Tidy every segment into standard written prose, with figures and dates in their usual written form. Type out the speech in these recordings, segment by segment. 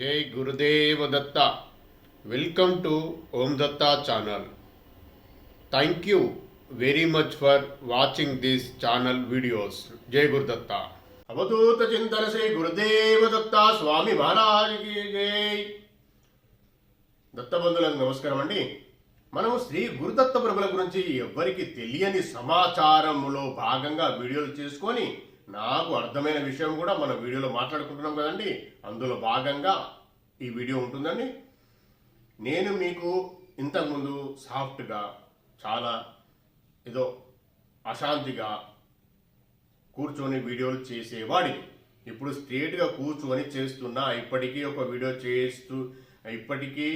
జై Gurudeva Datta. Welcome to Om Datta channel. Thank you very much for watching this channel videos. జై గురుదత్త. అవధూత చింతన శ్రీ గురుదేవ దత్త స్వామి మహారాజుకి జై. దత్తబంధులకు నమస్కారం అండి. మనము శ్రీ గురుదత్త ప్రభుల గురించి ఎవ్వరికి తెలియని సమాచారంలో భాగంగా వీడియోలు చేసుకొని నాకు అర్థమైన విషయం కూడా మన వీడియోలో మాట్లాడుకుంటున్నాం కదండి. అందులో భాగంగా ఈ వీడియో ఉంటుందండి. నేను మీకు ఇంతకుముందు సాఫ్ట్గా చాలా ఏదో అశాంతిగా కూర్చొని వీడియోలు చేసేవాడిని. ఇప్పుడు స్ట్రేట్గా కూర్చొని చేస్తున్నా. ఇప్పటికీ ఒక వీడియో చేస్తూ ఇప్పటికీ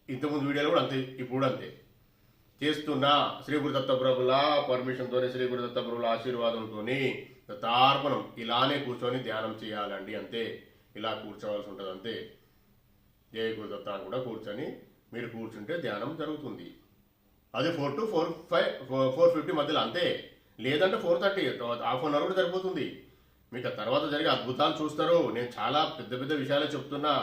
ఇంతకుముందు వీడియోలో కూడా అంతే, ఇప్పుడు అంతే చేస్తున్నా. శ్రీ గురుదత్త ప్రభుల పర్మిషన్తో, శ్రీ గురుదత్త ప్రభుల ఆశీర్వాదంతో దత్తార్పణం ఇలానే కూర్చొని ధ్యానం చేయాలండి. అంతే, ఇలా కూర్చోవాల్సి ఉంటుంది అంతే. జయ గురుదత్త అని కూడా కూర్చొని మీరు కూర్చుంటే ధ్యానం జరుగుతుంది. అది 4 to 450 మధ్యలో అంతే. లేదంటే 430, హాఫ్ అన్ అవర్ కూడా సరిపోతుంది. మీకు ఆ తర్వాత జరిగే అద్భుతాలు చూస్తారు. నేను చాలా పెద్ద పెద్ద విషయాలే చెప్తున్నా.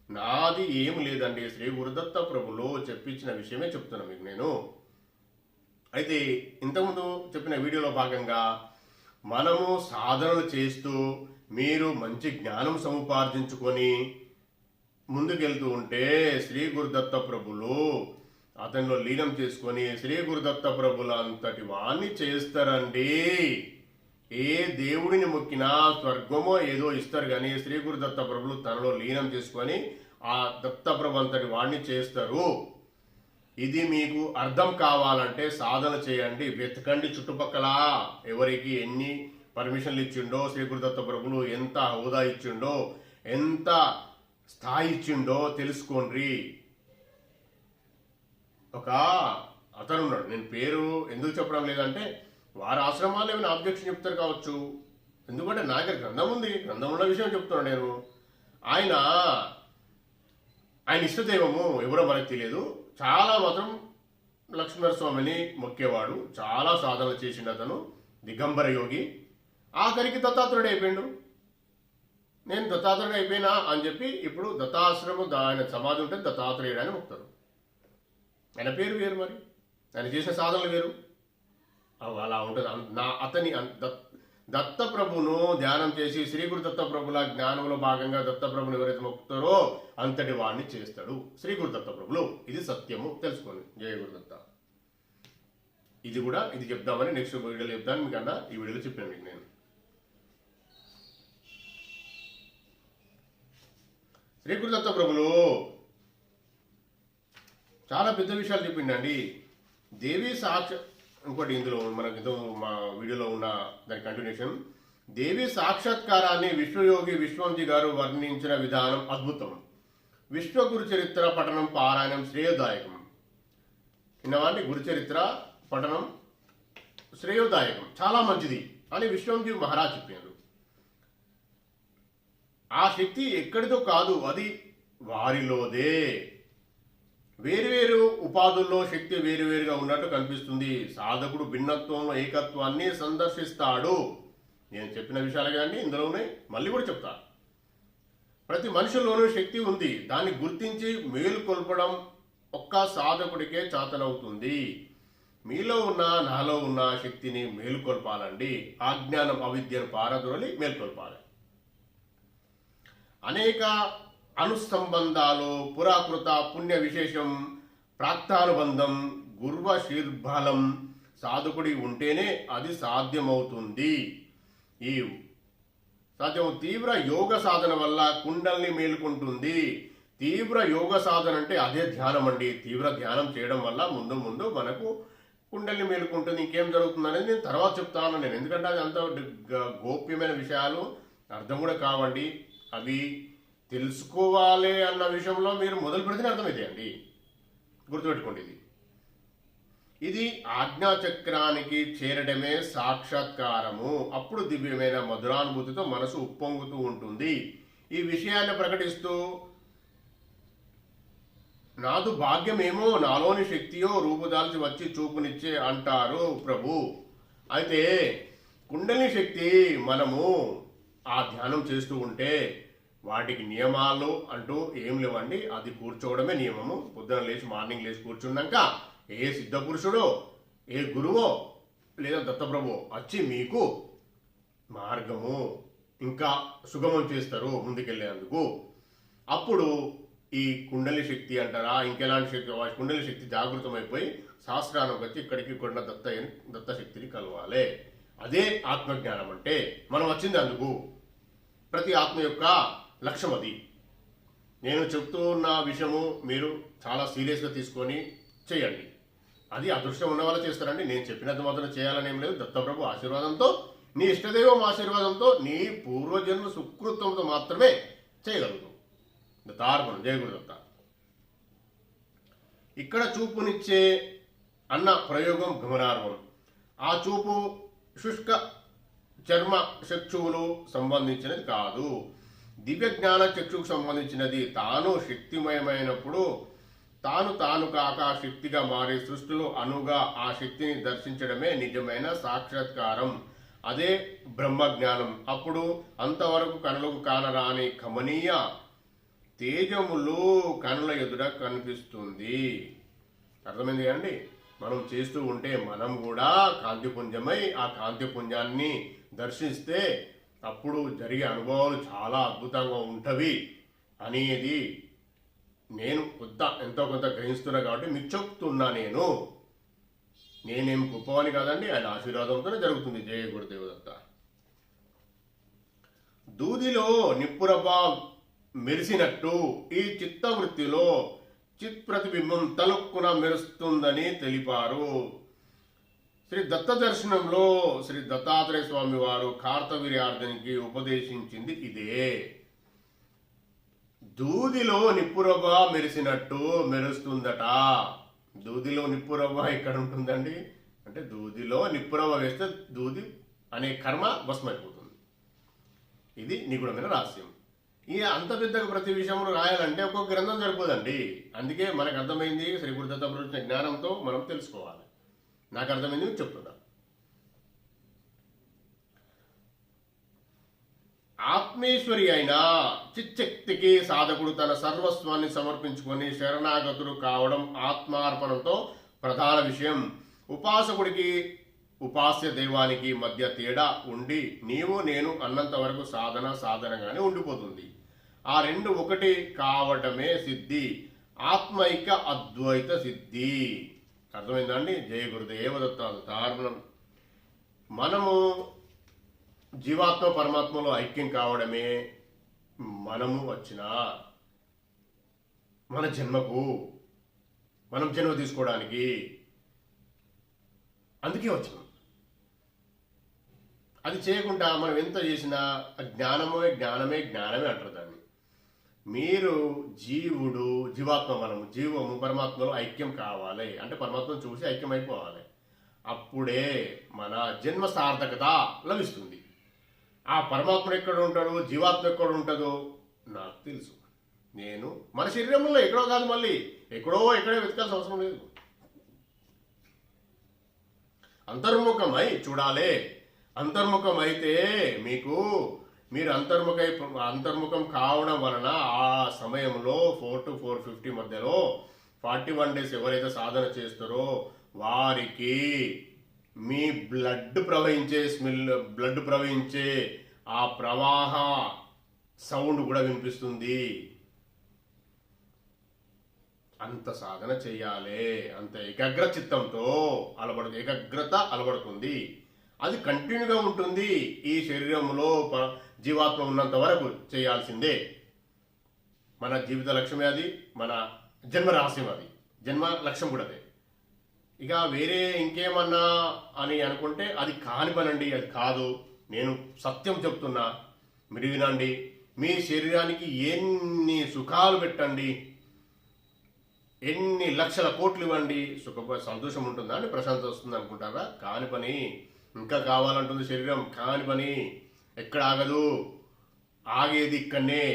నాది ఏం లేదండి, శ్రీ గురుదత్త ప్రభులు చెప్పించిన విషయమే చెప్తున్నా మీకు నేను. అయితే ఇంతకుముందు చెప్పిన వీడియోలో భాగంగా మనము సాధనలు చేస్తూ మీరు మంచి జ్ఞానం సముపార్జించుకొని ముందుకెళ్తూ ఉంటే శ్రీ గురుదత్త ప్రభులు అతనిలో లీనం చేసుకొని శ్రీ గురుదత్త ప్రభుల అంతటి వాణ్ణి చేస్తారండి. ఏ దేవుడిని మొక్కినా స్వర్గమో ఏదో ఇస్తారు, కానీ శ్రీ గురుదత్త ప్రభులు తనలో లీనం చేసుకొని ఆ దత్తప్రభు అంతటి వాడిని చేస్తారు. ఇది మీకు అర్థం కావాలంటే సాధన చేయండి, వెతకండి చుట్టుపక్కల ఎవరికి ఎన్ని పర్మిషన్లు ఇచ్చిండో, శ్రీ గురుదత్త ప్రభులు ఎంత హోదా ఇచ్చిండో, ఎంత స్థాయి ఇచ్చిండో తెలుసుకోండి. ఒక అతను ఉన్నాడు, నేను పేరు ఎందుకు చెప్పడం లేదంటే వారి ఆశ్రమాలు ఏమైనా ఆబ్జెక్షన్ చెప్తారు కావచ్చు. ఎందుకంటే నా దగ్గర గ్రంథం ఉంది, గ్రంథం ఉన్న విషయం చెప్తున్నాను నేను. ఆయన ఇష్టదైవము ఎవరో మనకు తెలియదు. చాలా మాత్రం లక్ష్మీనరస్వామిని మొక్కేవాడు. చాలా సాధనలు చేసిండు అతను, దిగంబర యోగి. ఆఖరికి దత్తాత్రేయుడు అయిపోయిండు. నేను దత్తాత్రేయుడు అయిపోయినా అని చెప్పి ఇప్పుడు దత్తాశ్రమం ఆయన సమాధి ఉంటే దత్తాత్రేయుడు అని మొక్తారు. ఆయన పేరు వేరు, మరి ఆయన చేసిన సాధనలు వేరు. అలా ఉంటుంది. అతని దత్తప్రభును ధ్యానం చేసి శ్రీ గురు దత్తప్రభుల జ్ఞానంలో భాగంగా దత్తప్రభుని ఎవరైతే మొక్కుతారో అంతటి వాడిని చేస్తాడు శ్రీ గురు దత్తప్రభులు. ఇది సత్యము, తెలుసుకోండి. జయ గురుదత్త. ఇది చెప్దామని నెక్స్ట్ వీడియోలో చెప్తాను మీకన్నా. ఈ వీడియోలో చెప్పాను మీకు నేను. శ్రీ గురు దత్తప్రభులు చాలా పెద్ద విషయాలు చెప్పిండండి. దేవి ఇంకోటి ఇందులో మనకి మా వీడియోలో ఉన్న దాని కంటిన్యూషన్. దేవి సాక్షాత్కారాన్ని విశ్వయోగి విశ్వంజీ గారు వర్ణించిన విధానం అద్భుతం. విశ్వగురు చరిత్ర పఠనం పారాయణం శ్రేయోదాయకం. విన్నవాడిని గురు చరిత్ర పఠనం శ్రేయోదాయకం, చాలా మంచిది అని విశ్వంజీ మహారాజ్ చెప్పారు. ఆ శక్తి ఎక్కడితో కాదు, అది వారిలోదే. వేరువేరు ఉపాధుల్లో శక్తి వేరువేరుగా ఉన్నట్టు కనిపిస్తుంది. సాధకుడు భిన్నత్వంలో ఏకత్వాన్ని సందర్శిస్తాడు. నేను చెప్పిన విషయాలు కానీ ఇందులో ఉన్నాయి, మళ్ళీ కూడా చెప్తా. ప్రతి మనిషిలోనూ శక్తి ఉంది. దాన్ని గుర్తించి మేలుకొల్పడం ఒక్క సాధకుడికే చాతనవుతుంది. మీలో ఉన్న నాలో ఉన్న శక్తిని మేలుకొల్పాలండి. అజ్ఞానం అవిద్యను పారదొరలి మేల్కొల్పాలి. అనేక అనుసంబంధాలు, పురాకృత పుణ్య విశేషం, ప్రాక్తానుబంధం, గుర్వశీర్బలం సాధకుడి ఉంటేనే అది సాధ్యమవుతుంది. ఈ సాధ్యం తీవ్ర యోగ సాధన వల్ల కుండల్ని మేలుకుంటుంది. తీవ్ర యోగ సాధన అంటే అదే ధ్యానం అండి. తీవ్ర ధ్యానం చేయడం వల్ల ముందు ముందు మనకు కుండల్ని మేలుకుంటుంది. ఇంకేం జరుగుతుంది అనేది నేను తర్వాత చెప్తాను నేను. ఎందుకంటే అది అంత గోప్యమైన విషయాలు, అర్థం కూడా కావండి. అవి తెలుసుకోవాలి అన్న విషయంలో మీరు మొదలు పెడితేనే అర్థమైతే అండి. గుర్తుపెట్టుకోండి. ఇది ఆజ్ఞాచక్రానికి చేరడమే సాక్షాత్కారము. అప్పుడు దివ్యమైన మధురానుభూతితో మనసు ఉప్పొంగుతూ ఉంటుంది. ఈ విషయాన్ని ప్రకటిస్తూ నాదు భాగ్యమేమో, నాలోని శక్తియో రూపుదాల్చి వచ్చి చూపునిచ్చే అంటారు ప్రభు. అయితే కుండలి శక్తి మనము ఆ ధ్యానం చేస్తూ ఉంటే వాటికి నియమాలు అంటూ ఏం లేవండి. అది కూర్చోవడమే నియమము. పొద్దున లేచి మార్నింగ్ లేచి కూర్చున్నాక ఏ సిద్ధ పురుషుడో ఏ గురువో లేదా దత్తప్రభువో వచ్చి మీకు మార్గము ఇంకా సుగమం చేస్తారు ముందుకెళ్లేందుకు. అప్పుడు ఈ కుండలి శక్తి అంటారా ఇంకెలాంటి శక్తి, కుండలి శక్తి జాగృతమైపోయి శాస్త్రానికి వచ్చి ఇక్కడికి కొన్న దత్తశక్తిని కలవాలి. అదే ఆత్మజ్ఞానం అంటే. మనం వచ్చింది అందుకు. ప్రతి ఆత్మ యొక్క లక్ష్యం అది. నేను చెప్తున్న విషయము మీరు చాలా సీరియస్గా తీసుకొని చేయండి. అది అదృష్టం ఉన్న వాళ్ళు చేస్తారండి. నేను చెప్పినంత మాత్రం చేయాలని ఏం లేదు. దత్తప్రభు ఆశీర్వాదంతో, నీ ఇష్టదైవం ఆశీర్వాదంతో, నీ పూర్వజన్మ సుకృతంతో మాత్రమే చేయగలుగుతాం. దత్తార్పణం. జయ గురుదత్త. ఇక్కడ చూపునిచ్చే అన్న ప్రయోగం గమనార్హం. ఆ చూపు శుష్క చర్మ చక్షువులు సంబంధించినది కాదు, దివ్య జ్ఞాన చక్షుకు సంబంధించినది. తాను శక్తిమయమైనప్పుడు తాను కాక శక్తిగా మారి సృష్టిలో అనుగా ఆ శక్తిని దర్శించడమే నిజమైన సాక్షాత్కారం. అదే బ్రహ్మజ్ఞానం. అప్పుడు అంతవరకు కనులకు కానరాని కమనీయ తేజములు కనుల ఎదుట కనిపిస్తుంది. అర్థమైంది అండి. మనం చేస్తూ ఉంటే మనం కూడా కాంతిపుంజమై ఆ కాంతిపుంజాన్ని దర్శిస్తే అప్పుడు జరిగే అనుభవాలు చాలా అద్భుతంగా ఉంటవి అనేది నేను ఎంతో కొంత గ్రహిస్తున్నా కాబట్టి మీకు చెప్తున్నా. నేనేం గొప్పవాని కాదండి, ఆయన ఆశీర్వాదంతోనే జరుగుతుంది. జయ గురుదేవదత్త. దూదిలో నిప్పురవ్వ మెరిసినట్టు ఈ చిత్తవృత్తిలో చిత్ ప్రతిబింబం తలుక్కున మెరుస్తుందని తెలిపారు. శ్రీ దత్త దర్శనంలో శ్రీ దత్తాత్రేయ స్వామి వారు కార్తవీర్యార్జునికి ఉపదేశించింది ఇదే. దూదిలో నిప్పురవ్వ మెరిసినట్టు మెరుస్తుందట. దూదిలో నిప్పురవ్వ ఎక్కడ ఉంటుందండి అంటే దూదిలో నిప్పురవ్వ వేస్తే దూది అనే కర్మ భస్మైపోతుంది. ఇది నిగూఢమైన రహస్యం. ఈ అంత పెద్దగా ప్రతి విషయంలో రాయాలంటే ఒక్కొక్క గ్రంథం సరిపోదండి. అందుకే మనకు అర్థమైంది శ్రీ గురుదత్త ప్రభుత్వ జ్ఞానంతో మనం తెలుసుకోవాలి. నాకు అర్థమైంది చెప్తున్నా. ఆత్మేశ్వరి అయిన చిచ్చక్తికి సాధకుడు తన సర్వస్వాన్ని సమర్పించుకొని శరణాగతుడు కావడం ఆత్మార్పణంతో ప్రధాన విషయం. ఉపాసకుడికి ఉపాస్య దైవానికి మధ్య తేడా ఉండి నీవు నేను అన్నంత వరకు సాధనగానే ఉండిపోతుంది. ఆ రెండు ఒకటి కావటమే సిద్ధి, ఆత్మైక అద్వైత సిద్ధి. అర్థమైందండి. జయ గురుదేవదత్త. మనము జీవాత్మ పరమాత్మలో ఐక్యం కావడమే మనము వచ్చిన మన జన్మకు, మనం జన్మ తీసుకోవడానికి అందుకే వచ్చినాం. అది చేయకుండా మనం ఎంత చేసినా జ్ఞానమే అంటారు దాన్ని. మీరు జీవాత్మ, మనము జీవము పరమాత్మలో ఐక్యం కావాలి అంటే పరమాత్మను చూసి ఐక్యం అయిపోవాలి. అప్పుడే మన జన్మ సార్థకత లభిస్తుంది. ఆ పరమాత్మ ఎక్కడ ఉంటాడు, జీవాత్మ ఎక్కడ ఉంటుందో నాకు తెలుసు. నేను మన శరీరంలో ఎక్కడో కాదు, మళ్ళీ ఎక్కడే వెతకాల్సిన అవసరం లేదు. అంతర్ముఖమై చూడాలి. అంతర్ముఖం అయితే మీరు అంతర్ముఖం కావడం వలన ఆ సమయంలో 4 to 450 మధ్యలో 41 days ఎవరైతే సాధన చేస్తారో వారికి మీ బ్లడ్ ప్రవహించే ఆ ప్రవాహ సౌండ్ కూడా వినిపిస్తుంది. అంత సాధన చెయ్యాలి. అంత ఏకాగ్ర చిత్తంతో ఏకాగ్రత అలవడుతుంది. అది కంటిన్యూగా ఉంటుంది. ఈ శరీరంలో జీవాత్మ ఉన్నంత వరకు చేయాల్సిందే. మన జీవిత లక్ష్యమే అది, మన జన్మ రహస్యం అది, జన్మ లక్ష్యం కూడా అదే. ఇక వేరే ఇంకేమన్నా అని అనుకుంటే అది కాని పనండి, అది కాదు. నేను సత్యం చెప్తున్నా, మీరు వినండి. మీ శరీరానికి ఎన్ని సుఖాలు పెట్టండి, ఎన్ని లక్షల కోట్లు ఇవ్వండి, సంతోషం ఉంటుందా అండి, ప్రశాంతత వస్తుంది అనుకుంటారా? కాని పని. ఇంకా కావాలంటుంది శరీరం, కాని పని. ఎక్కడ ఆగదు, ఆగేది ఇక్కడనే.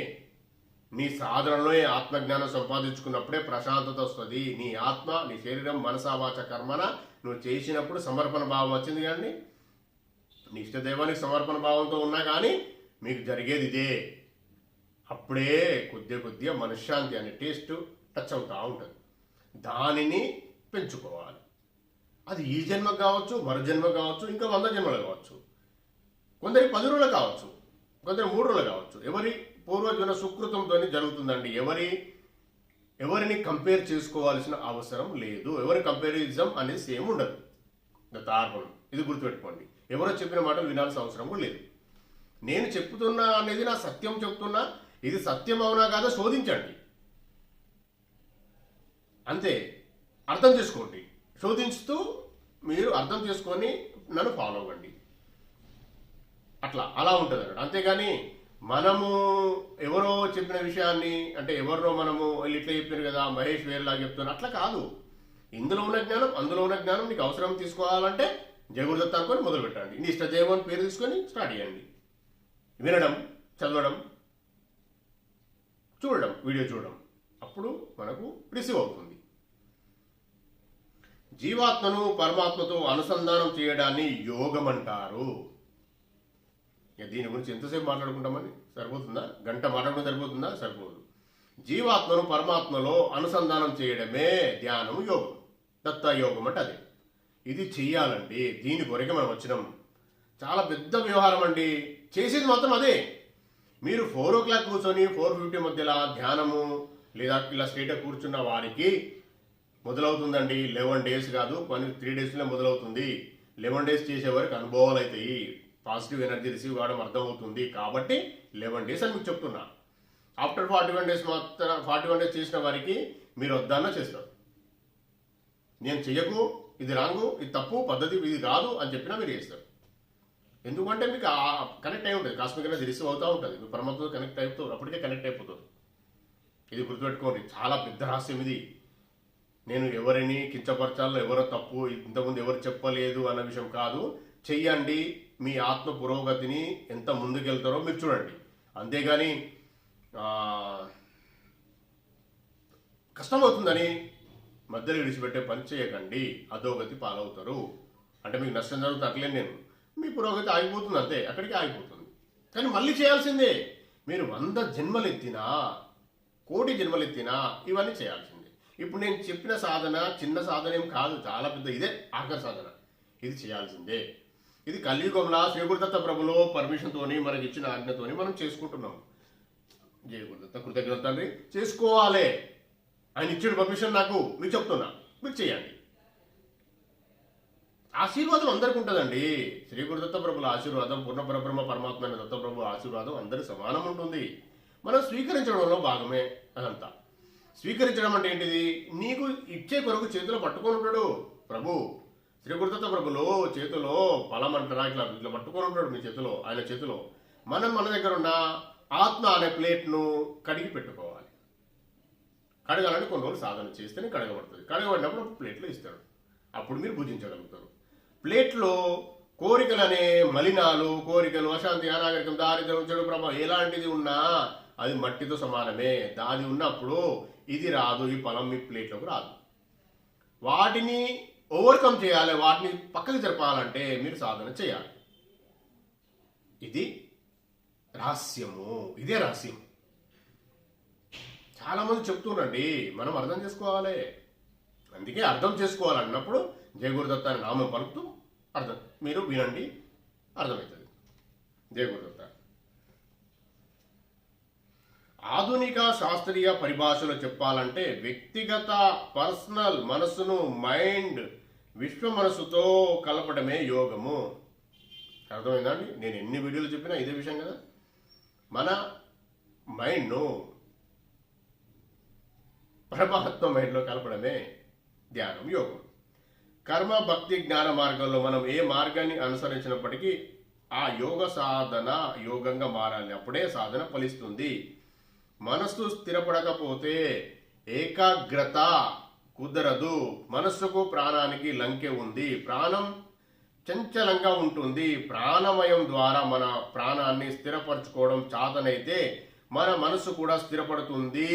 నీ సాధనలో ఆత్మజ్ఞానం సంపాదించుకున్నప్పుడే ప్రశాంతత వస్తుంది. నీ ఆత్మ, నీ శరీరం, మనసా వాచ కర్మన నువ్వు చేసినప్పుడు సమర్పణ భావం వచ్చింది. కానీ నీ ఇష్టదైవానికి సమర్పణ భావంతో ఉన్నా కానీ మీకు జరిగేది ఇదే. అప్పుడే కొద్దిగా మనశ్శాంతి అనే టేస్ట్ టచ్ అవుతూ ఉంటుంది. దానిని పెంచుకోవాలి. అది ఈ జన్మ కావచ్చు, మరు జన్మ కావచ్చు, ఇంకా 100 జన్మలు కావచ్చు, కొందరి 10 రోజులు కావచ్చు, కొందరు 3 రోజులు కావచ్చు. ఎవరి పూర్వజన సుకృతంతో జరుగుతుందండి. ఎవరిని కంపేర్ చేసుకోవాల్సిన అవసరం లేదు. ఎవరి కంపారిజం అనేది సేమ్ ఉండదు. తార్పణం ఇది గుర్తుపెట్టుకోండి. ఎవరో చెప్పిన మాటలు వినాల్సిన అవసరం కూడా లేదు. నేను చెప్తున్నా అనేది నా సత్యం చెప్తున్నా. ఇది సత్యం అవునా కాదో శోధించండి, అంతే. అర్థం చేసుకోండి. శోధించుతూ మీరు అర్థం చేసుకొని నన్ను ఫాలో అవ్వండి. అలా ఉంటుంది అన్నట్టు. అంతేగాని మనము ఎవరో చెప్పిన విషయాన్ని, అంటే ఎవరినో మనము వీళ్ళు ఇట్లా చెప్పారు కదా, మహేష్ వేరేలా చెప్తున్నారు, అట్లా కాదు. ఇందులో ఉన్న జ్ఞానం, అందులో ఉన్న జ్ఞానం నీకు అవసరం తీసుకోవాలంటే జయగురుదత్త అనుకొని మొదలు పెట్టండి. నీ ఇష్టదేవం అని పేరు తీసుకొని స్టార్ట్ చేయండి. వినడం, చదవడం, చూడడం, వీడియో చూడడం, అప్పుడు మనకు రిసీవ్ అవుతుంది. జీవాత్మను పరమాత్మతో అనుసంధానం చేయడాన్ని యోగం అంటారు. దీని గురించి ఎంతసేపు మాట్లాడుకుంటామని సరిపోతుందా? గంట మాట్లాడడం సరిపోతుందా? సరిపోదు. జీవాత్మను పరమాత్మలో అనుసంధానం చేయడమే ధ్యానం, యోగం. దత్త యోగం అంటే అదే. ఇది చెయ్యాలండి. దీని కొరకే మనం వచ్చినాం. చాలా పెద్ద వ్యవహారం అండి. చేసేది మాత్రం అదే. మీరు 4 o'clock కూర్చొని 4:50 మధ్యలో ధ్యానము లేదా ఇలా స్ట్రైట్గా కూర్చున్న వారికి మొదలవుతుందండి. 11 days కాదు, కొన్ని 3 daysలో మొదలవుతుంది. 11 days చేసేవారికి అనుభవాలు అవుతాయి. పాజిటివ్ ఎనర్జీ రిసీవ్ కావడం అర్థమవుతుంది. కాబట్టి 11 days అని మీకు చెప్తున్నా. ఆఫ్టర్ 41 days మాత్రం 41 days చేసిన వారికి మీరు వద్దన్నా చేస్తారు. నేను చెయ్యకు, ఇది రాంగు, ఇది తప్పు పద్ధతి, ఇది కాదు అని చెప్పినా మీరు చేస్తారు. ఎందుకంటే మీకు కనెక్ట్ అయి ఉంటుంది. కాస్మిక్ ఎనర్జీ రిసీవ్ అవుతూ ఉంటుంది. మీరు పరమాత్మతో కనెక్ట్ అయిపోతారు. అప్పటికే కనెక్ట్ అయిపోతుంది. ఇది గుర్తుపెట్టుకోండి. చాలా పెద్ద రహస్యం ఇది. నేను ఎవరిని కించపరచాలో, ఎవరో తప్పు, ఇంతకుముందు ఎవరు చెప్పలేదు అన్న విషయం కాదు. చెయ్యండి. మీ ఆత్మ పురోగతిని ఎంత ముందుకెళ్తారో మీరు చూడండి. అంతేగాని కష్టమవుతుందని మధ్యలో విడిచిపెట్టే పని చేయకండి. అధోగతి పాలవుతారు. అంటే మీకు నష్టం జరుగుతుంది అట్లేదు. నేను మీ పురోగతి ఆగిపోతుంది, అంతే, అక్కడికి ఆగిపోతుంది. కానీ మళ్ళీ చేయాల్సిందే. మీరు 100 జన్మలు ఎత్తినా, 1,000,000 జన్మలు ఎత్తినా ఇవన్నీ చేయాల్సిందే. ఇప్పుడు నేను చెప్పిన సాధన చిన్న సాధన ఏం కాదు, చాలా పెద్ద. ఇదే ఆఖరి సాధన. ఇది చేయాల్సిందే. ఇది కలియుగంలో శ్రీ గురుదత్త ప్రభులో పర్మిషన్తోని మనకి ఇచ్చిన ఆజ్ఞతోని మనం చేసుకుంటున్నాం. జయ గురుదత్త కృతజ్ఞత తండ్రి. చేసుకోవాలి. ఆయన ఇచ్చిన పర్మిషన్ నాకు మీకు చెప్తున్నా, మీరు చేయండి. ఆశీర్వాదం అందరికీ ఉంటుందండి. శ్రీ గురుదత్త ప్రభుల ఆశీర్వాదం, పూర్ణ పరబ్రహ్మ పరమాత్మ అయిన దత్త ప్రభు ఆశీర్వాదం అందరికి సమానం ఉంటుంది. మనం స్వీకరించడంలో భాగమే అదంతా. స్వీకరించడం అంటే ఏంటిది? నీకు ఇచ్చే కొరకు చేతిలో పట్టుకొని ఉంటాడు ప్రభు. శ్రీ గురుదత్త ప్రభులో చేతిలో ఫలం అంటారా, ఇట్లా పట్టుకొని ఉంటాడు మీ చేతిలో, ఆయన చేతిలో. మనం మన దగ్గర ఉన్న ఆత్మ అనే ప్లేట్ను కడిగి పెట్టుకోవాలి. కడగాలంటే కొన్ని రోజులు సాధన చేస్తేనే కడగబడుతుంది. కడగబడినప్పుడు ప్లేట్లో ఇస్తాడు. అప్పుడు మీరు భుజించగలుగుతారు. ప్లేట్లో కోరికలు అనే మలినాలు, కోరికలు, అశాంతి, అనాగరికం, దారిద్ర్యం, చెడు ప్రభావం ఎలాంటిది ఉన్నా అది మట్టితో సమానమే. దాది ఉన్నప్పుడు ఇది రాదు, ఈ ఫలం మీ ప్లేట్లోకి రాదు. వాటిని ఓవర్కమ్ చేయాలి. వాటిని పక్కకి జరపాలంటే మీరు సాధన చేయాలి. ఇది రహస్యము. ఇదే రహస్యం. చాలా మంది చెప్తున్నారండి, మనం అర్థం చేసుకోవాలి. అందుకే అర్థం చేసుకోవాలన్నప్పుడు జయ గురుదత్త అని నామం పలుకుతూ అర్థం మీరు వినండి, అర్థమవుతుంది. జయ గురుదత్త. ఆధునిక శాస్త్రీయ పరిభాషలో చెప్పాలంటే వ్యక్తిగత పర్సనల్ మనస్సును మైండ్ విశ్వ మనస్సుతో కలపడమే యోగము. అర్థమైందండి? నేను ఎన్ని వీడియోలు చెప్పినా ఇదే విషయం కదా. మన మైండ్ను పరమాత్మ మైండ్లో కలపడమే ధ్యానం, యోగం. కర్మ, భక్తి, జ్ఞాన మార్గంలో మనం ఏ మార్గాన్ని అనుసరించినప్పటికీ ఆ యోగ సాధన యోగంగా మారాలి. అప్పుడే సాధన ఫలిస్తుంది. మనస్సు స్థిరపడకపోతే ఏకాగ్రత కుదరదు. మనస్సుకు ప్రాణానికి లంకె ఉంది. ప్రాణం చంచలంగా ఉంటుంది. ప్రాణమయం ద్వారా మన ప్రాణాన్ని స్థిరపరచుకోవడం చాతనైతే మన మనస్సు కూడా స్థిరపడుతుంది.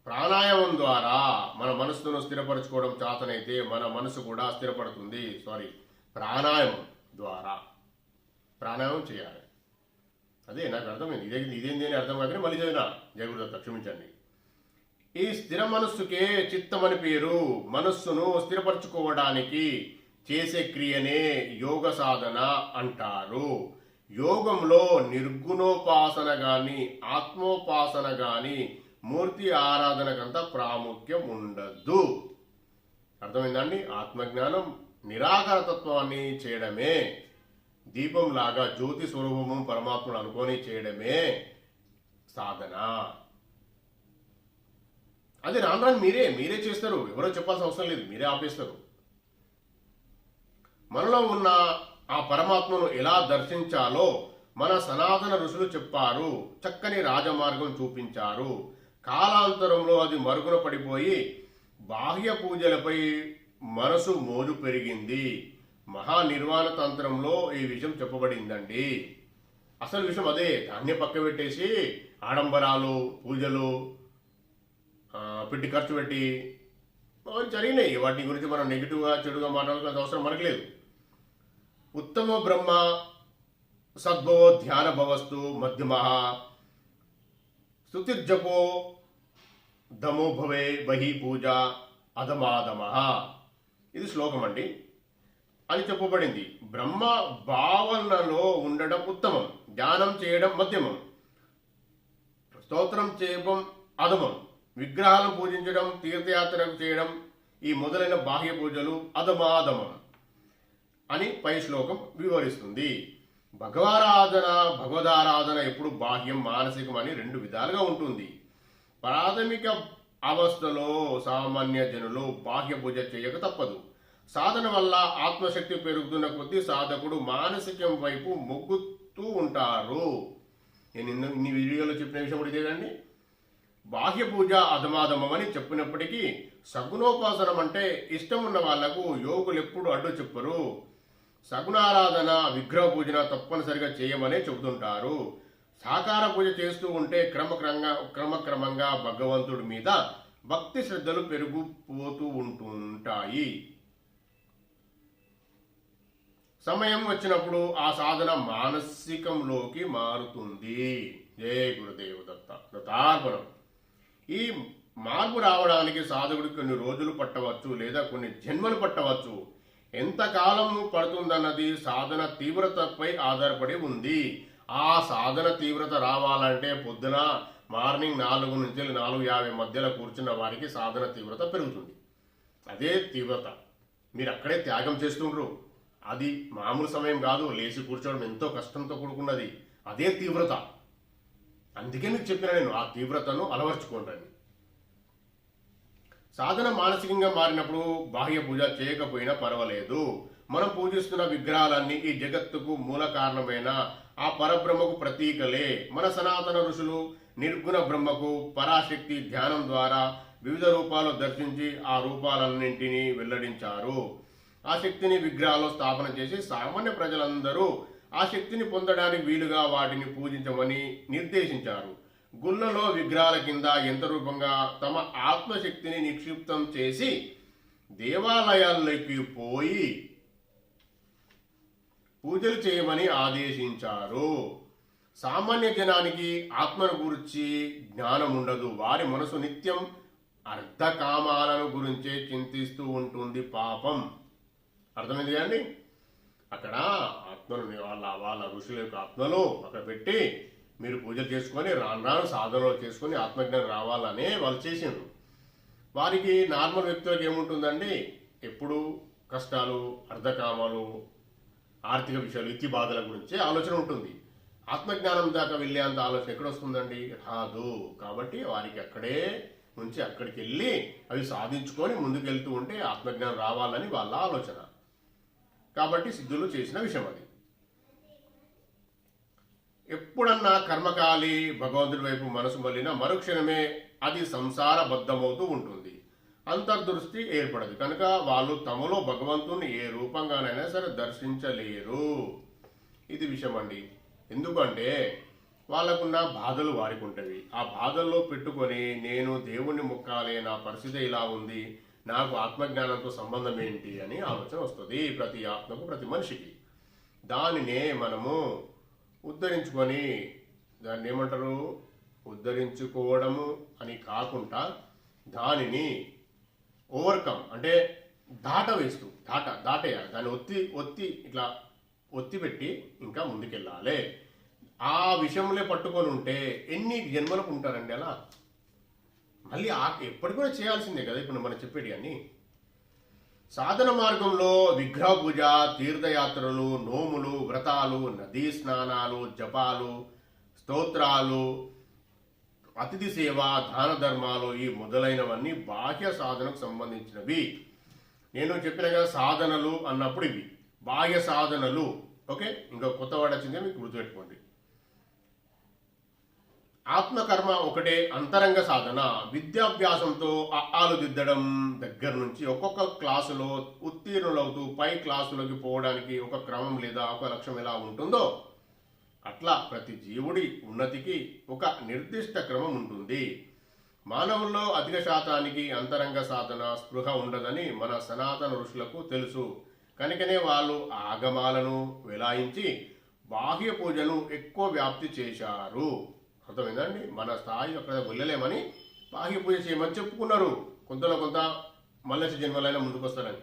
ప్రాణాయామం ద్వారా మన మనస్సును స్థిరపరచుకోవడం చాతనైతే మన మనసు కూడా స్థిరపడుతుంది. ప్రాణాయామం ద్వారా. ప్రాణాయామం చేయాలి. అదే నాకు అర్థమైంది. ఇదేంది అని అర్థం కాకనే మళ్ళీ చదివినా. జయగురుదత్త క్షమించండి. ఈ స్థిర మనస్సుకే చిత్తమని పేరు. మనస్సును స్థిరపరచుకోవడానికి చేసే క్రియనే యోగ సాధన అంటారు. యోగంలో నిర్గుణోపాసన గాని ఆత్మోపాసన గాని మూర్తి ఆరాధనకంత ప్రాముఖ్యం ఉండదు. అర్థమైందండి? ఆత్మజ్ఞానం నిరాకారతత్వాన్ని చేయడమే, దీపంలాగా జ్యోతి స్వరూపము పరమాత్మను అనుకొని చేయడమే సాధన. అది రాను రాను మీరే చేస్తారు. ఎవరో చెప్పాల్సిన అవసరం లేదు, మీరే ఆపేస్తారు. మనలో ఉన్న ఆ పరమాత్మను ఎలా దర్శించాలో మన సనాతన ఋషులు చెప్పారు. చక్కని రాజమార్గం చూపించారు. కాలాంతరంలో అది మరుగున పడిపోయి బాహ్య పూజలపై మనసు మోజు పెరిగింది. మహానిర్వాణ తంత్రంలో ఈ విషయం చెప్పబడిందండి. అసలు విషయం అదే. దాన్ని పక్క పెట్టేసి ఆడంబరాలు, పూజలు పెట్టి ఖర్చు పెట్టి జరిగినాయి. వాటి గురించి మనం నెగిటివ్గా చెడుగా మాట్లాడాల్సిన అవసరం మనకు లేదు. ఉత్తమ బ్రహ్మ సద్భవో ధ్యాన భవస్తు మధ్యమ స్తుతిర్జపో దమో భవే బహి పూజ అధమాధమ. ఇది శ్లోకం అండి. అని చెప్పబడింది. బ్రహ్మ భావనలో ఉండడం ఉత్తమం, ధ్యానం చేయడం మధ్యమం, స్తోత్రం చేయడం అధమం, విగ్రహాలను పూజించడం, తీర్థయాత్రలు చేయడం ఈ మొదలైన బాహ్య పూజలు అధమాధమం అని పై శ్లోకం వివరిస్తుంది. భగవదారాధన ఎప్పుడు బాహ్యం, మానసికం అని రెండు విధాలుగా ఉంటుంది. ప్రాథమిక అవస్థలో సామాన్య జనులు బాహ్య పూజ చేయక తప్పదు. సాధన వల్ల ఆత్మశక్తి పెరుగుతున్న కొద్దీ సాధకుడు మానసికం వైపు మొగ్గుతూ ఉంటారు. నేను ఇన్ని వీడియోలో చెప్పిన విషయం కూడా ఇదేనండి. బాహ్య పూజ అధమాధమం అని చెప్పినప్పటికీ సగుణోపాసనం అంటే ఇష్టం ఉన్న వాళ్లకు యోగులు ఎప్పుడు అడ్డు చెప్పరు. సగుణారాధన, విగ్రహ పూజన తప్పనిసరిగా చేయమనే చెబుతుంటారు. సాకార పూజ చేస్తూ ఉంటే క్రమక్రమంగా భగవంతుడి మీద భక్తి శ్రద్ధలు పెరిగిపోతూ ఉంటుంటాయి. సమయం వచ్చినప్పుడు ఆ సాధన మానసికంలోకి మారుతుంది. జయ గురుదేవ దత్త దత్తార్పణం. ఈ మార్పు రావడానికి సాధకుడికి కొన్ని రోజులు పట్టవచ్చు, లేదా కొన్ని జన్మలు పట్టవచ్చు. ఎంతకాలం పడుతుందన్నది సాధన తీవ్రతపై ఆధారపడి ఉంది. ఆ సాధన తీవ్రత రావాలంటే పొద్దున మార్నింగ్ 4 నుంచి 4:50 మధ్యలో కూర్చున్న వారికి సాధన తీవ్రత పెరుగుతుంది. అదే తీవ్రత. మీరు అక్కడే త్యాగం చేస్తుండ్రు. అది మామూలు సమయం కాదు. లేచి కూర్చోవడం ఎంతో కష్టంతో కూడుకున్నది. అదే తీవ్రత. అందుకే మీకు చెప్పిన నేను ఆ తీవ్రతను అలవర్చుకోండి. సాధన మానసికంగా మారినప్పుడు బాహ్య పూజ చేయకపోయినా పర్వాలేదు. మనం పూజిస్తున్న విగ్రహాలన్నీ ఈ జగత్తుకు మూల కారణమైన ఆ పరబ్రహ్మకు ప్రతీకలే. మన సనాతన ఋషులు నిర్గుణ బ్రహ్మకు పరాశక్తి ధ్యానం ద్వారా వివిధ రూపాలు దర్శించి ఆ రూపాలన్నింటినీ వెల్లడించారు. ఆ శక్తిని విగ్రహాల్లో స్థాపన చేసి సామాన్య ప్రజలందరూ ఆ శక్తిని పొందడానికి వీలుగా వాటిని పూజించమని నిర్దేశించారు. గుళ్ళలో విగ్రహాల కింద యంత్రరూపంగా తమ ఆత్మశక్తిని నిక్షిప్తం చేసి దేవాలయాల్లోకి పోయి పూజలు చేయమని ఆదేశించారు. సామాన్య జనానికి ఆత్మను గురించి జ్ఞానం ఉండదు. వారి మనసు నిత్యం అర్ధకామాలను గురించే చింతిస్తూ ఉంటుంది. పాపం. అర్థమైంది కదండి? అక్కడ ఆత్మను వాళ్ళ ఋషుల యొక్క ఆత్మలో అక్కడ పెట్టి మీరు పూజలు చేసుకొని రాను సాధనలు చేసుకొని ఆత్మజ్ఞానం రావాలనే వాళ్ళు చేసిండ్రు. వారికి నార్మల్ వ్యక్తులకు ఏముంటుందండి? ఎప్పుడు కష్టాలు, అర్ధకామాలు, ఆర్థిక విషయాలు, ఇతి బాధల గురించే ఆలోచన ఉంటుంది. ఆత్మజ్ఞానం దాకా వెళ్ళేంత ఆలోచన ఎక్కడ వస్తుందండి? రాదు. కాబట్టి వారికి అక్కడే నుంచి అక్కడికి వెళ్ళి అవి సాధించుకొని ముందుకెళ్తూ ఉంటే ఆత్మజ్ఞానం రావాలని వాళ్ళ ఆలోచన. కాబట్టి సిద్ధులు చేసిన విషయం అది. ఎప్పుడన్నా కర్మకాలి భగవంతుడి వైపు మనసు మళ్ళిన మరుక్షణమే అది సంసార బద్ధమవుతూ ఉంటుంది. అంతర్దృష్టి ఏర్పడదు. కనుక వాళ్ళు తమలో భగవంతుని ఏ రూపంగానైనా సరే దర్శించలేరు. ఇది విషయం అండి. ఎందుకంటే వాళ్ళకున్న బాధలు వారికి ఉంటవి. ఆ బాధల్లో పెట్టుకొని నేను దేవుణ్ణి మొక్కాలే, నా పరిస్థితి ఇలా ఉంది, నాకు ఆత్మజ్ఞానంతో సంబంధం ఏంటి అని ఆలోచన వస్తుంది ప్రతి ఆత్మకు, ప్రతి మనిషికి. దానినే మనము ఉద్ధరించుకొని, దాన్ని ఏమంటారు, ఉద్ధరించుకోవడము అని కాకుండా దానిని ఓవర్కమ్ అంటే దాటేయాలి. దాన్ని ఒత్తి ఇట్లా ఒత్తి పెట్టి ఇంకా ముందుకెళ్ళాలి. ఆ విషయంలో పట్టుకొని ఉంటే ఎన్ని జన్మలకు ఉంటారండి అలా. మళ్ళీ ఎప్పటికి కూడా చేయాల్సిందే కదా ఇప్పుడు మనం చెప్పేటి అన్ని. సాధన మార్గంలో విగ్రహ పూజ, తీర్థయాత్రలు, నోములు, వ్రతాలు, నదీ స్నానాలు, జపాలు, స్తోత్రాలు, అతిథి సేవ, దాన ధర్మాలు ఈ మొదలైనవన్నీ బాహ్య సాధనకు సంబంధించినవి. నేను చెప్పిన కదా సాధనలు అన్నప్పుడు ఇవి బాహ్య సాధనలు. ఓకే, ఇంకా కొత్త వాడు వచ్చిందే మీకు గుర్తుపెట్టుకోండి. ఆత్మకర్మ ఒకటే అంతరంగ సాధన. విద్యాభ్యాసంతో ఆలు దిద్దడం దగ్గర నుంచి ఒక్కొక్క క్లాసులో ఉత్తీర్ణులవుతూ పై క్లాసులోకి పోవడానికి ఒక క్రమం లేదా ఒక లక్ష్యం ఎలా ఉంటుందో అట్లా ప్రతి జీవుడి ఉన్నతికి ఒక నిర్దిష్ట క్రమం ఉంటుంది. మానవుల్లో అధిక శాతానికి అంతరంగ సాధన స్పృహ ఉండదని మన సనాతన ఋషులకు తెలుసు. కనుకనే వాళ్ళు ఆగమాలను వెలాయించి బాహ్య పూజను ఎక్కువ వ్యాప్తి చేశారు. అర్థమైందండి? మన స్థాయి అక్కడ వెళ్ళలేమని బాహ్య పూజ చేయమని చెప్పుకున్నారు. కొంతలో కొంత మల్లెసి జన్మలైనా ముందుకొస్తారని.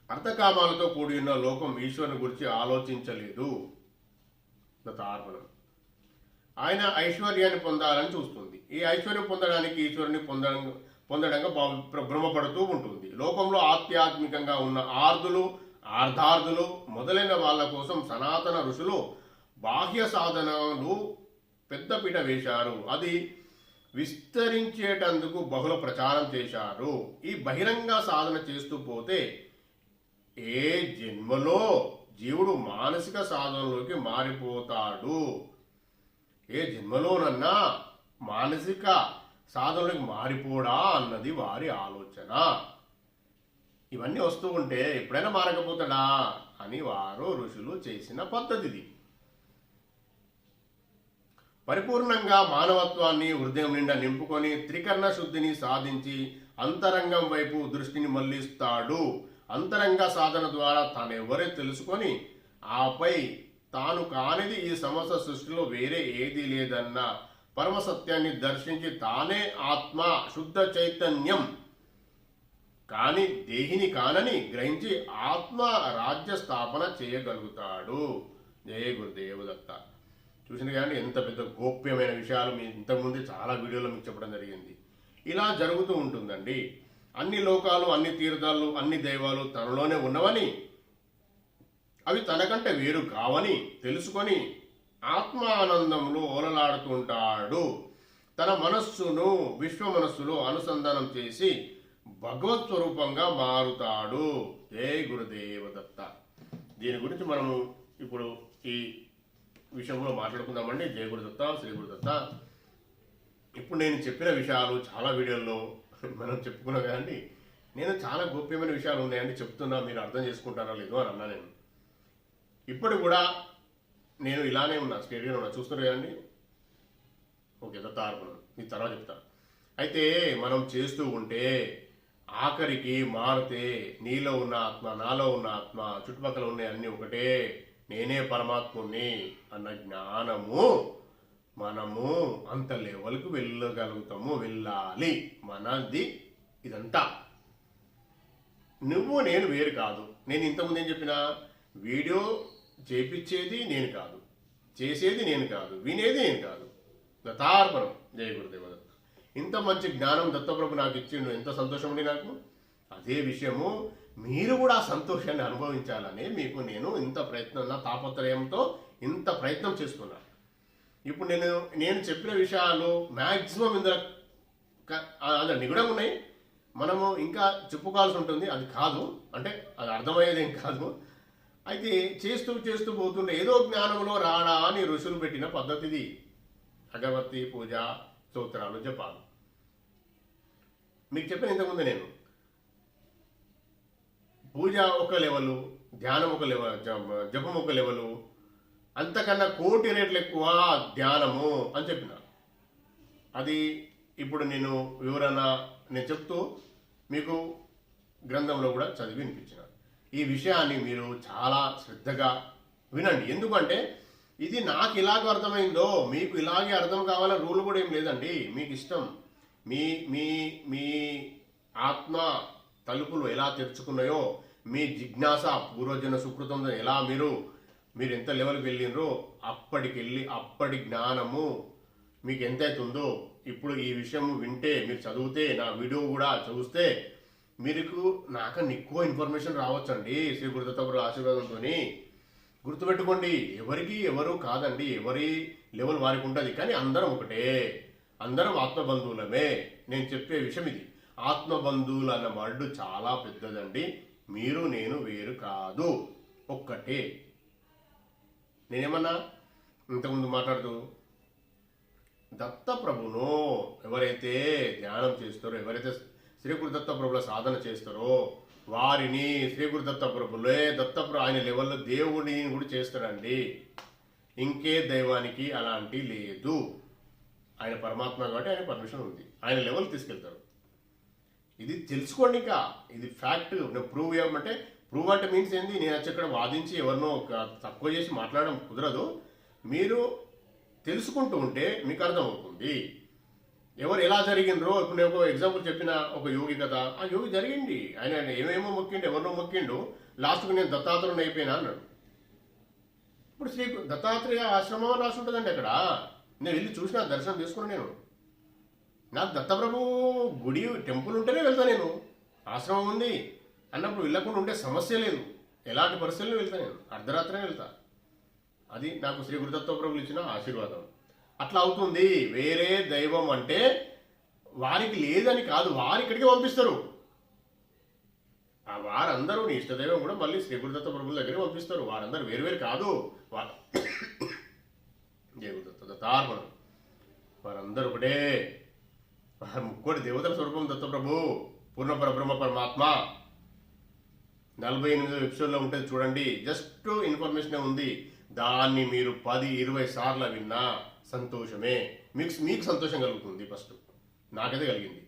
అర్థకామాలతో కూడి ఉన్న లోకం ఈశ్వరుని గురించి ఆలోచించలేదు. దత్తార్పణం. ఆయన ఐశ్వర్యాన్ని పొందాలని చూస్తుంది. ఈ ఐశ్వర్యం పొందడానికి ఈశ్వరుని పొందడంగా భ్రమపడుతూ ఉంటుంది. లోకంలో ఆధ్యాత్మికంగా ఉన్న ఆర్ధార్థులు మొదలైన వాళ్ళ కోసం సనాతన ఋషులు బాహ్య సాధనలు పెద్దపీట వేశారు. అది విస్తరించేటందుకు బహుళ ప్రచారం చేశారు. ఈ బహిరంగ సాధన చేస్తూ పోతే ఏ జన్మలో జీవుడు మానసిక సాధనలోకి మారిపోతాడు. ఏ జన్మలోనన్నా మానసిక సాధనలోకి మారిపోడా అన్నది వారి ఆలోచన. ఇవన్నీ వస్తూ ఉంటే ఎప్పుడైనా మారకపోతాడా అని వారు ఋషులు చేసిన పద్ధతిది. పరిపూర్ణంగా మానవత్వాన్ని హృదయం నిండా నింపుకొని త్రికరణ శుద్ధిని సాధించి అంతరంగం వైపు దృష్టిని మళ్లిస్తాడు. అంతరంగ సాధన ద్వారా తానెవరే తెలుసుకొని ఆపై తాను కానిది ఈ సమస్త సృష్టిలో వేరే ఏది లేదన్న పరమసత్యాన్ని దర్శించి తానే ఆత్మ శుద్ధ చైతన్యం కాని దేహిని కానని గ్రహించి ఆత్మ రాజ్య స్థాపన చేయగలుగుతాడు. జయ గురుదేవ దత్త. చూసింది కానీ ఎంత పెద్ద గోప్యమైన విషయాలు మీ ఇంతకుముందు చాలా వీడియోలో మీకు చెప్పడం జరిగింది. ఇలా జరుగుతూ ఉంటుందండి. అన్ని లోకాలు, అన్ని తీర్థాలు, అన్ని దైవాలు తనలోనే ఉన్నవని, అవి తనకంటే వేరు కావని తెలుసుకొని ఆత్మానందంలో ఓలలాడుతుంటాడు. తన మనస్సును విశ్వ మనస్సులో అనుసంధానం చేసి భగవత్ స్వరూపంగా మారుతాడు. జై గురుదేవ దత్త. దీని గురించి మనము ఇప్పుడు ఈ విషయంలో మాట్లాడుకుందామండి. జయ గురుదత్త, శ్రీ గురుదత్త. ఇప్పుడు నేను చెప్పిన విషయాలు చాలా వీడియోల్లో మనం చెప్పుకున్నాం కదండి. నేను చాలా గోప్యమైన విషయాలు ఉన్నాయండి చెప్తున్నా, మీరు అర్థం చేసుకుంటారా లేదో అని అన్నా. నేను ఇప్పుడు కూడా నేను ఇలానే ఉన్నా, స్టేడియంలో ఉన్నా, చూస్తున్నారు కదండి. ఓకే, దత్తార్పణం మీ తర్వాత చెప్తా. అయితే మనం చేస్తూ ఉంటే ఆఖరికి మారితే నీలో ఉన్న ఆత్మ, నాలో ఉన్న ఆత్మ, చుట్టుపక్కల ఉన్నాయి అన్నీ ఒకటే, నేనే పరమాత్ముని అన్న జ్ఞానము మనము అంత లెవెల్కు వెళ్ళగలుగుతాము. వెళ్ళాలి. మనది ఇదంతా. నువ్వు నేను వేరు కాదు. నేను ఇంతకుముందు ఏం చెప్పిన, వీడియో చేపించేది నేను కాదు, చేసేది నేను కాదు, వినేది నేను కాదు. దత్తార్పణం. జయ గురుదేవ దత్త. ఇంత మంచి జ్ఞానం దత్తప్రభు నాకు ఇచ్చిండు, ఎంత సంతోషం ఉంది నాకు. అదే విషయము మీరు కూడా ఆ సంతోషాన్ని అనుభవించాలని మీకు నేను ఇంత ప్రయత్నం, నా తాపత్రయంతో ఇంత ప్రయత్నం చేస్తున్నా. ఇప్పుడు నేను చెప్పిన విషయాలు మ్యాక్సిమం ఇందులో అందులో నిగూఢంగా ఉన్నాయి. మనము ఇంకా చెప్పుకోవాల్సి ఉంటుంది. అది కాదు అంటే అది అర్థమయ్యేదేం కాదు. అయితే చేస్తూ పోతుంటే ఏదో జ్ఞానంలో రాడా అని ఋషులు పెట్టిన పద్ధతిది. అగరబత్తి పూజ, స్తోత్రాలు, జపాలు. మీకు చెప్పిన ఇంతకుముందు నేను పూజ ఒక లెవెలు, ధ్యానం ఒక లెవెల్, జపం ఒక లెవెలు, అంతకన్నా కోటి రేట్లు ఎక్కువ ధ్యానము అని చెప్పిన. అది ఇప్పుడు నేను వివరణ నేను చెప్తూ మీకు గ్రంథంలో కూడా చదివి వినిపించిన. ఈ విషయాన్ని మీరు చాలా శ్రద్ధగా వినండి. ఎందుకంటే ఇది నాకు ఇలాగ అర్థమైందో మీకు ఇలాగే అర్థం కావాలని రూల్ కూడా ఏం లేదండి. మీకు ఇష్టం. మీ మీ మీ ఆత్మ తలుపులు ఎలా తెరుచుకున్నాయో, మీ జిజ్ఞాస పూర్వజన సుకృతంతో ఎలా మీరు ఎంత లెవెల్కి వెళ్ళినరో అప్పటి జ్ఞానము మీకు ఎంతైతుందో ఇప్పుడు ఈ విషయం వింటే, మీరు చదివితే, నా వీడియో కూడా చూస్తే మీకు నాకన్నా ఎక్కువ ఇన్ఫర్మేషన్ రావచ్చండి శ్రీ గురుదత్త ఆశీర్వాదంతో. గుర్తుపెట్టుకోండి, ఎవరు కాదండి, ఎవరి లెవెల్ వారికి ఉంటుంది. కానీ అందరం ఒకటే, అందరం ఆత్మబంధువులమే. నేను చెప్పే విషయం ఇది. ఆత్మబంధువులు అన్న వర్డ్ చాలా పెద్దదండి. మీరు నేను వేరు కాదు, ఒక్కటే. నేనేమన్నా ఇంతకుముందు మాట్లాడుతూ దత్తప్రభును ఎవరైతే ధ్యానం చేస్తారో, ఎవరైతే శ్రీ గురుదత్త ప్రభుల సాధన చేస్తారో వారిని శ్రీ గురుదత్త ప్రభులే ఆయన లెవెల్లో దేవుడిని కూడా చేస్తారండి. ఇంకే దైవానికి అలాంటి లేదు. ఆయన పరమాత్మ కాబట్టి ఆయన పర్మిషన్ ఉంది, ఆయన లెవెల్ తీసుకెళ్తారు. ఇది తెలుసుకోండి. ఇంకా ఇది ఫ్యాక్ట్. నేను ప్రూవ్ చేయమంటే ప్రూవ్ అంటే మీన్స్ ఏంది, నేను వచ్చి ఇక్కడ వాదించి ఎవరినో తక్కువ చేసి మాట్లాడడం కుదరదు. మీరు తెలుసుకుంటూ ఉంటే మీకు అర్థమవుతుంది ఎవరు ఎలా జరిగినరో. ఇప్పుడు నేను ఒక ఎగ్జాంపుల్ చెప్పిన ఒక యోగి కథ. ఆ యోగి జరిగింది, ఆయన ఏమేమో మొక్కిండు, ఎవరినో మొక్కిండు, లాస్ట్కు నేను దత్తాత్రేయుని అయిపోయినా అన్నాడు. ఇప్పుడు శ్రీ దత్తాత్రేయ ఆశ్రమం రాసి ఉంటుందండి అక్కడ. నేను వెళ్ళి చూసిన దర్శనం తీసుకున్నాను. నేను నాకు దత్తప్రభు గుడి టెంపుల్ ఉంటేనే వెళ్తాను. నేను ఆశ్రమం ఉంది అన్నప్పుడు వెళ్ళకుండా ఉంటే సమస్య లేదు. ఎలాంటి పరిస్థితుల్లో వెళ్తాను, నేను అర్ధరాత్రే వెళ్తా. అది నాకు శ్రీ గురుదత్త ప్రభులు ఇచ్చిన ఆశీర్వాదం. అట్లా అవుతుంది. వేరే దైవం అంటే వారికి లేదని కాదు, వారి ఇక్కడికి పంపిస్తారు. వారందరూ నీ ఇష్టదైవం కూడా మళ్ళీ శ్రీ గురుదత్త ప్రభుల దగ్గరే పంపిస్తారు. వారందరూ వేరు కాదు. జయ గురుదత్త దత్తార్పణం. వారందరూ ఒకటే. ముక్కోటి దేవతల స్వరూపం దత్తప్రభు, పూర్ణ పరబ్రహ్మ పరమాత్మ. 48 ఎపిసోడ్లో ఉంటుంది చూడండి. జస్ట్ ఇన్ఫర్మేషన్ ఉంది. దాన్ని మీరు 10-20 సార్లు విన్నా సంతోషమే. మీకు సంతోషం కలుగుతుంది. ఫస్ట్ నాకైతే కలిగింది.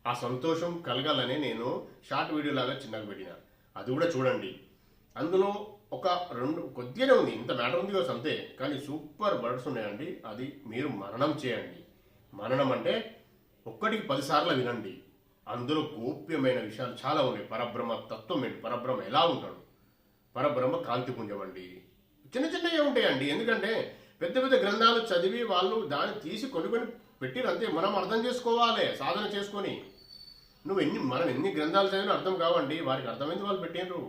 ఆ సంతోషం కలగాలని నేను షార్ట్ వీడియో లాగా చిన్నగా పెట్టిన, అది కూడా చూడండి. అందులో ఒక 2 కొద్దిగానే ఉంది, ఇంత మ్యాటర్ ఉంది కదా అంతే. కానీ సూపర్ వర్డ్స్ ఉన్నాయండి. అది మీరు మననం చేయండి. మననం అంటే 1కి 10 సార్లు వినండి. అందులో గోప్యమైన విషయాలు చాలా ఉన్నాయి. పరబ్రహ్మ తత్వం ఏంటి, పరబ్రహ్మ ఎలా ఉంటాడు, పరబ్రహ్మ కాంతి పుంజం అండి. చిన్నవి ఉంటాయండి. ఎందుకంటే పెద్ద పెద్ద గ్రంథాలు చదివి వాళ్ళు దాన్ని తీసి కొన్ని పెట్టిరు అంతే. మనం అర్థం చేసుకోవాలి సాధన చేసుకొని. మనం ఎన్ని గ్రంథాలు చదివినా అర్థం కావండి. వారికి అర్థమైంది వాళ్ళు పెట్టినరు.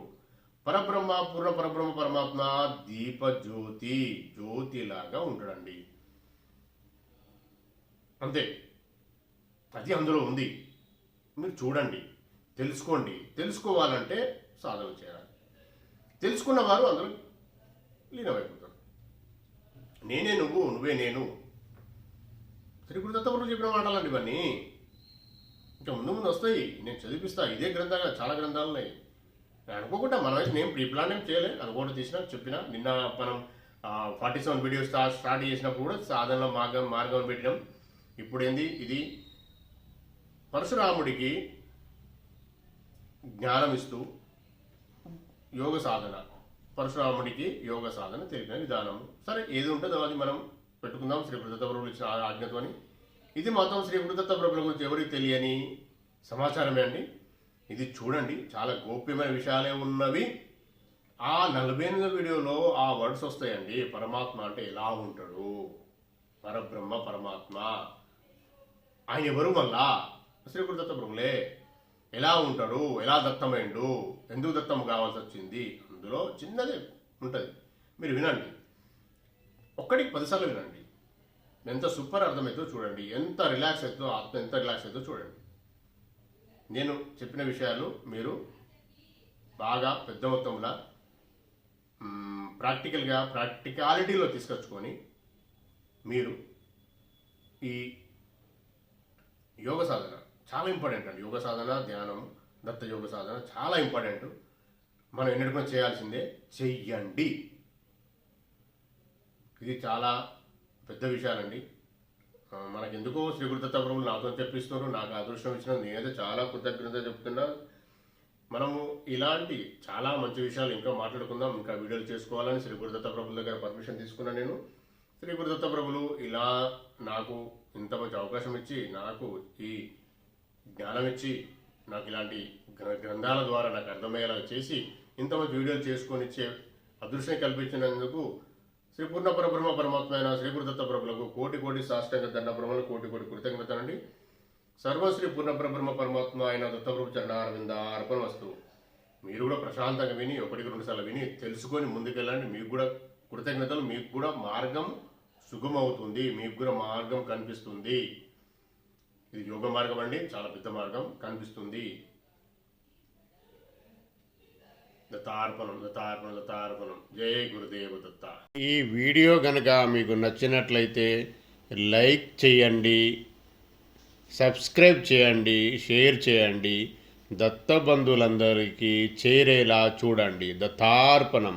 పరబ్రహ్మ పూర్ణ పరబ్రహ్మ పరమాత్మ దీప జ్యోతిలాగా ఉంటాడండి. అంతే, అది అందులో ఉంది. మీరు చూడండి, తెలుసుకోండి. తెలుసుకోవాలంటే సాధన చేయాలి. తెలుసుకున్న వారు అందులో లీనమైపోతారు. నేనే నువ్వు, నువ్వే నేను. శ్రీ గురుదత్త ప్రభులు చెప్పిన మాటలండి ఇవన్నీ. ఇంకా ముందు వస్తాయి, నేను చదివిస్తా. ఇదే గ్రంథాలు చాలా గ్రంథాలు ఉన్నాయి. నేను అనుకోకుండా మనమైతే నేను ప్రీ ప్లాన్ ఏం చేయలే, అనుకోకుండా తీసినా చెప్పిన. నిన్న మనం 47 వీడియోస్ స్టార్ట్ చేసినప్పుడు కూడా సాధనలో మార్గం పెట్టినాం. ఇప్పుడు ఏంది, ఇది పరశురాముడికి జ్ఞానం ఇస్తూ యోగ సాధన, పరశురాముడికి యోగ సాధన తెలిపిన విధానం. సరే, ఏది ఉంటుందో అది మనం పెట్టుకుందాం. శ్రీ గురుదత్త ప్రభులు ఇచ్చిన ఆజ్ఞతో. ఇది మాత్రం శ్రీ గురుదత్త ప్రభుల గురించి ఎవరికి తెలియని సమాచారమే అండి. ఇది చూడండి, చాలా గోప్యమైన విషయాలే ఉన్నవి. ఆ 48 వీడియోలో ఆ వర్డ్స్ వస్తాయండి. పరమాత్మ అంటే ఎలా ఉంటాడు, పరబ్రహ్మ పరమాత్మ, ఆయన ఎవరు, మళ్ళా శ్రీ గురుదత్త ప్రభులే ఎలా ఉంటాడు, ఎలా దత్తమైండు, ఎందుకు దత్తం కావాల్సి వచ్చింది, అందులో చిన్నదే ఉంటుంది. మీరు వినండి, 1కి 10 సార్లు వినండి. ఎంత సూపర్ అర్థమవుతుందో చూడండి. ఎంత రిలాక్స్ అవుతుందో, ఆత్మ ఎంత రిలాక్స్ అవుతుందో చూడండి. నేను చెప్పిన విషయాలు మీరు బాగా పెద్ద మొత్తంలో ప్రాక్టికాలిటీలో తీసుకొచ్చుకొని మీరు ఈ యోగ సాధన చాలా ఇంపార్టెంట్ అండి. యోగ సాధన, ధ్యానం, దత్త యోగ సాధన చాలా ఇంపార్టెంట్. మనం ఎన్నటికైనా చేయాల్సిందే, చెయ్యండి. ఇది చాలా పెద్ద విషయాలండి. మనకెందుకో శ్రీ గురుదత్త ప్రభులు నాతో చెప్పిస్తున్నారు. నాకు అదృష్టం ఇచ్చిన నేనైతే చాలా కృతజ్ఞత చెప్తున్నా. మనము ఇలాంటి చాలా మంచి విషయాలు ఇంకా మాట్లాడుకుందాం, ఇంకా వీడియోలు చేసుకోవాలని శ్రీ గురుదత్త ప్రభుల దగ్గర పర్మిషన్ తీసుకున్నాను నేను. శ్రీ గురుదత్త ప్రభులు ఇలా నాకు ఇంత మంచి అవకాశం ఇచ్చి, నాకు ఈ జ్ఞానం ఇచ్చి, నాకు ఇలాంటి గ్రంథాల ద్వారా నాకు అర్థమయ్యేలా చేసి ఇంత మంచి వీడియోలు చేసుకొని ఇచ్చే అదృష్టం కల్పించినందుకు శ్రీ పూర్ణ పరబ్రహ్మ పరమాత్మ అయిన శ్రీ గురుదత్త ప్రభులకు కోటి కోటి సాష్టాంగ దండబ్రహ్మలు కోటి కోటి కృతజ్ఞతలండి. సర్వశ్రీ పూర్ణ పరబ్రహ్మ పరమాత్మ అయిన దత్తప్రభు చరణారవింద అర్పణ వస్తువు. మీరు కూడా ప్రశాంతంగా విని ఒకటికి 2 సార్లు విని తెలుసుకొని ముందుకెళ్ళండి. మీకు కూడా కృతజ్ఞతలు. మీకు కూడా మార్గం సుగమవుతుంది, మీకు కూడా మార్గం కనిపిస్తుంది. ఇది యోగ మార్గం అండి, చాలా పెద్ద మార్గం కనిపిస్తుంది. దత్తార్పణం దత్తార్పణం దత్తార్పణం. జై గురుదేవ దత్త. ఈ వీడియో కనుక మీకు నచ్చినట్లయితే లైక్ చేయండి, సబ్స్క్రైబ్ చేయండి, షేర్ చేయండి, దత్త బంధువులందరికీ చేరేలా చూడండి. దత్తార్పణం.